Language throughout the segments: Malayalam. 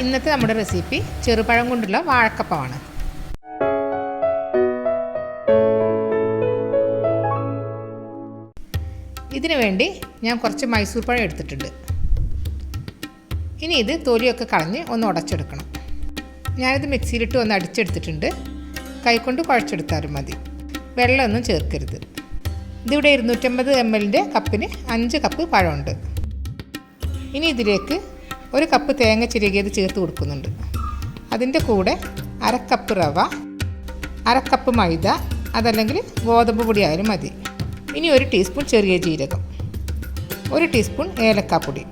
ഇന്നത്തെ നമ്മുടെ റെസിപ്പി ചെറുപഴം കൊണ്ടുള്ള വാഴക്കപ്പമാണ്. ഇതിനു വേണ്ടി ഞാൻ കുറച്ച് മൈസൂർ പഴം എടുത്തിട്ടുണ്ട്. ഇനി ഇത് തൊലിയൊക്കെ കളഞ്ഞ് ഒന്ന് ഉടച്ചെടുക്കണം. ഞാനിത് മിക്സിയിലിട്ട് ഒന്ന് അടിച്ചെടുത്തിട്ടുണ്ട്. കൈകൊണ്ട് കുഴച്ചെടുത്താലും മതി, വെള്ളമൊന്നും ചേർക്കരുത്. ഇതിവിടെ 250 ml കപ്പിന് 5 കപ്പ് പഴമുണ്ട്. ഇനി ഇതിലേക്ക് 1 കപ്പ് തേങ്ങ ചിരകിയത് ചേർത്ത് കൊടുക്കുന്നുണ്ട്. അതിൻ്റെ കൂടെ 1/2 കപ്പ് റവ, 1/2 കപ്പ് മൈദ, അതല്ലെങ്കിൽ ഗോതമ്പ് പൊടി ആയാലും മതി. ഇനി 1 ടീസ്പൂൺ ചെറിയ ജീരകം, 1 ടീസ്പൂൺ ഏലക്കാപ്പൊടി,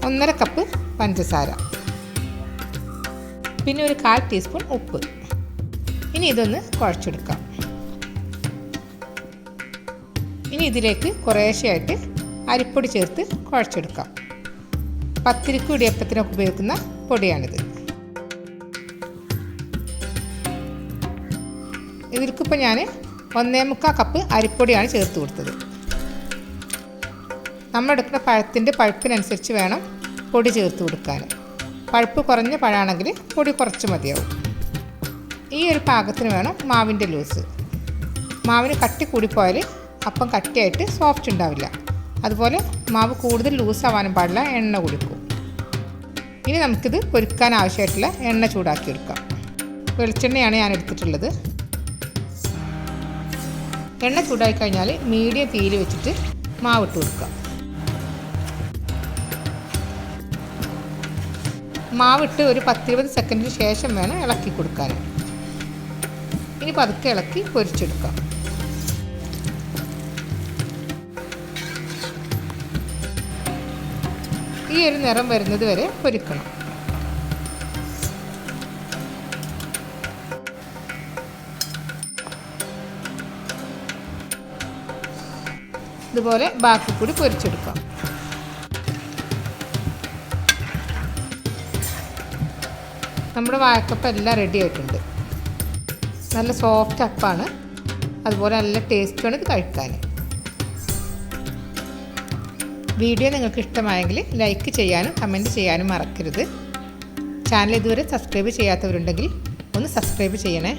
1/2 കപ്പ് പഞ്ചസാര, പിന്നെ 1/4 ടീസ്പൂൺ ഉപ്പ്. ഇനി ഇതൊന്ന് കുഴച്ചെടുക്കാം. ഇനി ഇതിലേക്ക് കുറേശ്ശെയായിട്ട് അരിപ്പൊടി ചേർത്ത് കുഴച്ചെടുക്കാം. പത്തിരിക്കും ഇടിയപ്പത്തിനൊക്കെ ഉപയോഗിക്കുന്ന പൊടിയാണിത്. ഇതിൽക്കിപ്പോൾ ഞാൻ 1.25 കപ്പ് അരിപ്പൊടിയാണ് ചേർത്ത് കൊടുത്തത്. നമ്മളെടുക്കുന്ന പഴത്തിൻ്റെ പഴുപ്പിനനുസരിച്ച് വേണം പൊടി ചേർത്ത് കൊടുക്കാൻ. പഴുപ്പ് കുറഞ്ഞ പഴമാണെങ്കിൽ പൊടി കുറച്ച് മതിയാവും. ഈ ഒരു പാകത്തിന് വേണം മാവിൻ്റെ ലൂസ്. മാവിന് കട്ടി കൂടിപ്പോയാൽ അപ്പം കട്ടിയായിട്ട് സോഫ്റ്റ് ഉണ്ടാവില്ല. അതുപോലെ മാവ് കൂടുതൽ ലൂസാവാനും പാടില്ല, എണ്ണ കുടിക്കും. ഇനി നമുക്കിത് പൊരിക്കാൻ ആവശ്യമായിട്ടുള്ള എണ്ണ ചൂടാക്കി എടുക്കാം. വെളിച്ചെണ്ണയാണ് ഞാൻ എടുത്തിട്ടുള്ളത്. എണ്ണ ചൂടായി കഴിഞ്ഞാൽ മീഡിയം തീയിൽ വെച്ചിട്ട് മാവ് ഇട്ട് കൊടുക്കാം. മാവിട്ട് ഒരു 10-20 സെക്കൻഡിന് ശേഷം വേണം ഇളക്കി കൊടുക്കാൻ. ഇനി പതുക്കെ ഇളക്കി പൊരിച്ചെടുക്കാം. ഈ ഒരു നിറം വരുന്നത് വരെ പൊരിക്കണം. ഇതുപോലെ ബാക്കി കൂടി പൊരിച്ചെടുക്കാം. നമ്മുടെ വാഴക്കപ്പം എല്ലാം റെഡി ആയിട്ടുണ്ട്. നല്ല സോഫ്റ്റ് അപ്പമാണ്, അതുപോലെ നല്ല ടേസ്റ്റുമാണ് ഇത് കഴിക്കാൻ. വീഡിയോ നിങ്ങൾക്ക് ഇഷ്ടമായെങ്കിൽ ലൈക്ക് ചെയ്യാനും കമൻറ്റ് ചെയ്യാനും മറക്കരുത്. ചാനൽ ഇതുവരെ സബ്സ്ക്രൈബ് ചെയ്യാത്തവരുണ്ടെങ്കിൽ ഒന്ന് സബ്സ്ക്രൈബ് ചെയ്യണേ.